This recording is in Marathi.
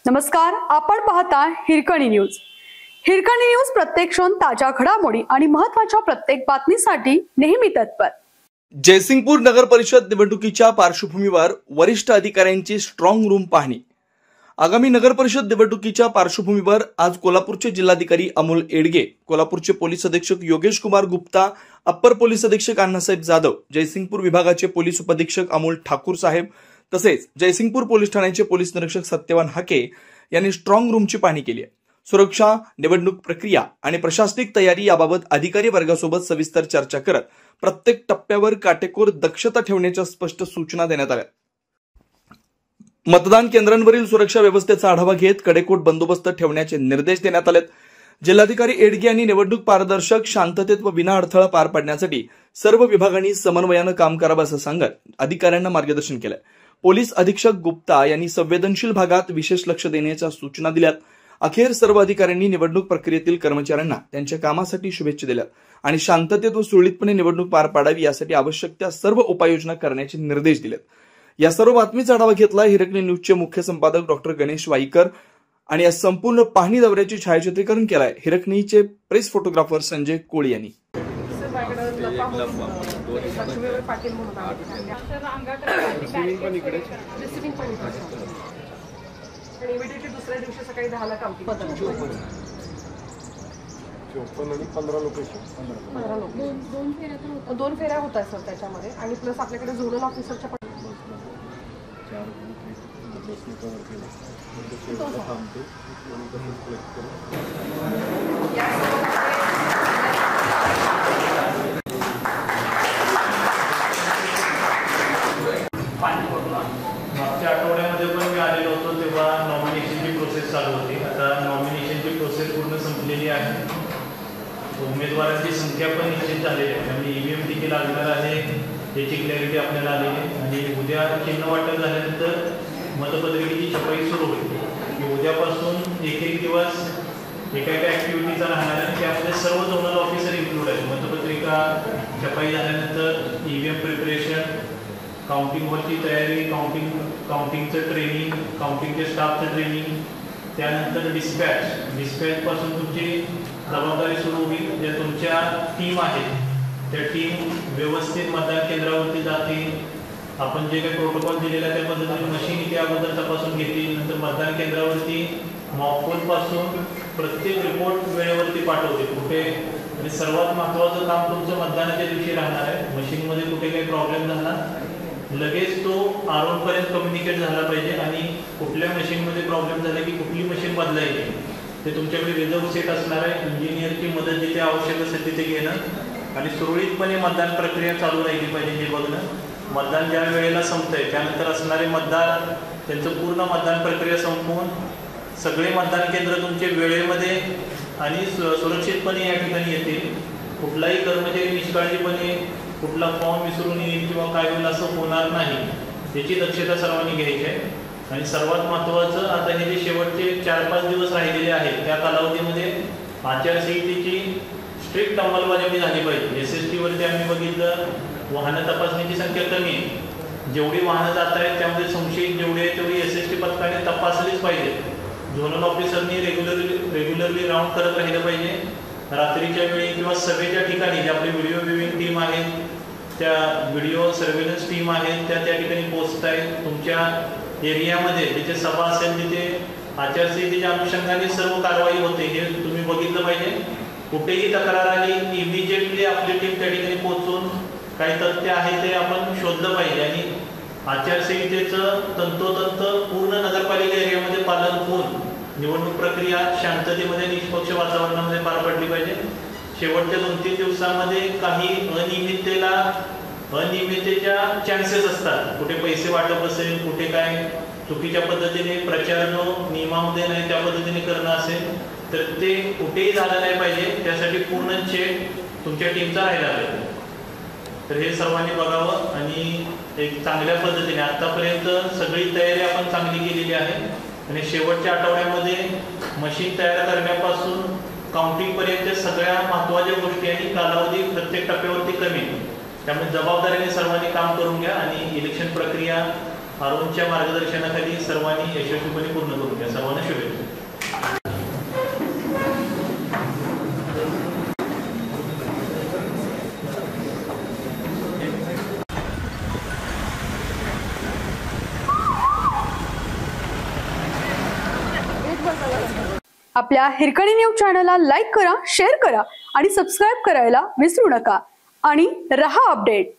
नमस्कार, आपण पाहता हिरकणी न्यूज. हिरकणी न्यूज प्रत्येक क्षण ताज्या घडामोडी आणि महत्त्वाच्या प्रत्येक बातमीसाठी नेहमी तत्पर. जयसिंगपूर नगर परिषद निवडणुकीच्या पार्श्वभूमीवर वरिष्ठ अधिकाऱ्यांची स्ट्रॉंग रूम पाहणी. आगामी नगर परिषद निवडणुकीच्या पार्श्वभूमीवर आज कोल्हापूरचे जिल्हाधिकारी अमोल येडगे, कोल्हापूरचे पोलीस अधीक्षक योगेश कुमार गुप्ता, अप्पर पोलीस अधीक्षक अण्णासाहेब जाधव, जयसिंगपूर विभागाचे पोलीस उपअधीक्षक अमोल ठाकूर साहेब तसेच जयसिंगपूर पोलीस ठाण्याचे पोलीस निरीक्षक सत्यवान हाके यांनी स्ट्रॉंग रूमची पाहणी केली आहे. सुरक्षा, निवडणूक प्रक्रिया आणि प्रशासनिक तयारी याबाबत अधिकारी वर्गासोबत सविस्तर चर्चा करत प्रत्येक टप्प्यावर काटेकोर दक्षता ठेवण्याच्या स्पष्ट सूचना देण्यात आल्या. मतदान केंद्रांवरील सुरक्षा व्यवस्थेचा आढावा घेत कडेकोट बंदोबस्त ठेवण्याचे निर्देश देण्यात आलेत. जिल्हाधिकारी येडगे यांनी निवडणूक पारदर्शक, शांततेत व विनाअडथळा पार पाडण्यासाठी सर्व विभागांनी समन्वयानं काम करावं असं सांगत अधिकाऱ्यांना मार्गदर्शन केलंय. पोलीस अधीक्षक गुप्ता यांनी संवेदनशील भागात विशेष लक्ष देण्याच्या सूचना दिल्यात. अखेर सर्व अधिकाऱ्यांनी निवडणूक प्रक्रियेतील कर्मचाऱ्यांना त्यांच्या कामासाठी शुभेच्छा दिल्यात आणि शांततेत व सुरळीतपणे निवडणूक पार पाडावी यासाठी आवश्यक त्या सर्व उपाययोजना करण्याचे निर्देश दिलेत. या सर्व बातमीचा आढावा घेतला हिरकणी न्यूजचे मुख्य संपादक डॉक्टर गणेश वाईकर आणि या संपूर्ण पाहणी दौऱ्याचे छायाचित्रीकरण केलंय हिरकणीचे प्रेस फोटोग्राफर संजय कोळी यांनी. दुसऱ्या दिवशी सकाळी 10 ला काउंटिंग 54 आणि 15 लोकेशन 15 लोक दोन फेऱ्या होत आहेत सर त्याच्यामध्ये आणि प्लस आपल्याकडे झोनल ऑफिसरच्या मागच्या आठवड्यामध्ये पण मी आलेलो होतो तेव्हा नॉमिनेशनची प्रोसेस चालू होती. आता नॉमिनेशनची प्रोसेस पूर्ण संपलेली आहे. उमेदवारांची संख्या पण निश्चित झालेली आहे आणि ईव्हीएम देखील लागणार आहे याची क्लॅरिटी आपल्याला आलेली आहे. आणि उद्या चिन्ह वाटप झाल्यानंतर मतपत्रिकेची छपाई सुरू होईल. उद्यापासून एक दिवस एका ॲक्टिव्हिटीचा राहणार आहे. त्यामध्ये सर्व झोनल ऑफिसर इन्क्लूड आहेत. मतपत्रिका छपाई झाल्यानंतर ईव्हीएम प्रिपरेशन, काउंटिंगवरची तयारी, काउंटिंगचं ट्रेनिंग, काउंटिंगच्या स्टाफचं ट्रेनिंग, त्यानंतर डिस्पॅचपासून तुमची जबाबदारी सुरू होईल. ज्या तुमच्या टीम आहेत त्या टीम व्यवस्थित मतदान केंद्रावरती जातील. आपण जे काही प्रोटोकॉल दिलेला त्या पद्धतीने मशीन इथे अगोदर तपासून घेतील. नंतर मतदान केंद्रावरती मॉकपोलपासून प्रत्येक रिपोर्ट वेळेवरती पाठवतील कुठे. आणि सर्वात महत्त्वाचं काम तुमचं मतदानाच्या दिवशी राहणार आहे. मशीनमध्ये कुठे काही प्रॉब्लेम झाला लगेच तो आरोनपर्यंत कम्युनिकेट झाला पाहिजे आणि कुठल्या मशीनमध्ये प्रॉब्लेम झाला की कुठली मशीन बदलायची ते तुमच्याकडे रिझर्व्ह सेट असणार आहे. इंजिनियरची मदत जिथे आवश्यक असेल तिथे घेणं आणि सुरळीतपणे मतदान प्रक्रिया चालू राहिली पाहिजे हे बघणं. मतदान ज्या वेळेला संपतंय त्यानंतर असणारे मतदार त्यांचं पूर्ण मतदान प्रक्रिया संपवून सगळे मतदान केंद्र तुमचे वेळेमध्ये आणि सुरक्षितपणे या ठिकाणी येतील. कुठलाही कर्मचारी निष्काळजीपणे कुठला फॉर्म विसरून येईल किंवा काय होईल असं होणार नाही याची दक्षता सर्वांनी घ्यायची आहे. आणि सर्वात महत्त्वाचं आता हे जे शेवटचे 4-5 दिवस राहिलेले आहेत त्या कालावधीमध्ये आचारसंहितेची स्ट्रिक्ट अंमलबजावणी झाली पाहिजे. SST वरती आम्ही बघितलं वाहनं तपासण्याची संख्या कमी आहे. जेवढी वाहनं जात आहेत त्यामध्ये संशयित जेवढे आहेत तेवढी SST पथकाने तपासलीच पाहिजे. झोनल ऑफिसरनी रेग्युलरली राऊंड करत राहिलं पाहिजे. रात्रीच्या वेळी किंवा सभेच्या ठिकाणी जे आपली व्हिडिओ व्ह्यूइंग टीम आहेत त्या व्हिडिओ सर्व्हेलन्स टीम आहेत त्या ठिकाणी पोहोचत आहेत. तुमच्या एरियामध्ये जिथे सभा असेल तिथे आचारसंहितेच्या अनुषंगाने सर्व कारवाई होते हे तुम्ही बघितलं पाहिजे. कुठेही तक्रार आली इमिजिएटली आपली टीम त्या ठिकाणी पोहोचून काही तथ्य आहे ते आपण शोधलं पाहिजे आणि आचारसंहितेचं तंतोतंत पूर्ण नगरपालिका एरियामध्ये पालन होऊन निवडणूक प्रक्रिया शांततेमध्ये निष्पक्ष वातावरणामध्ये पार पडली पाहिजे. शेवटच्या 2-3 दिवसांमध्ये काही अनियमिततेच्या चान्सेस असतात. कुठे पैसे वाटप असेल, कुठे काय चुकीच्या पद्धतीने प्रचार जो नियमामध्ये नाही त्या पद्धतीने करणं असेल तर ते कुठेही झालं नाही पाहिजे. त्यासाठी पूर्ण चेक तुमच्या टीमचा राहिला पाहिजे. तर हे सर्वांनी बघावं आणि एक चांगल्या पद्धतीने आतापर्यंत सगळी तयारी आपण चांगली केलेली आहे आणि शेवटच्या आठवड्यामध्ये मशीन तयार करण्यापासून काउंटिंगपर्यंत सगळ्या महत्त्वाच्या गोष्टी आणि कालावधी प्रत्येक टप्प्यावरती कमी आहे. त्यामुळे जबाबदारीने सर्वांनी काम करून घ्या आणि इलेक्शन प्रक्रिया अरुणच्या मार्गदर्शनाखाली सर्वांनी यशस्वीपणे पूर्ण करून घ्या. सर्वांना शुभेच्छा. आपल्या हिरकणी न्यूज चॅनलला लाईक करा, शेअर करा आणि सबस्क्राईब करायला विसरू नका आणि रहा अपडेट.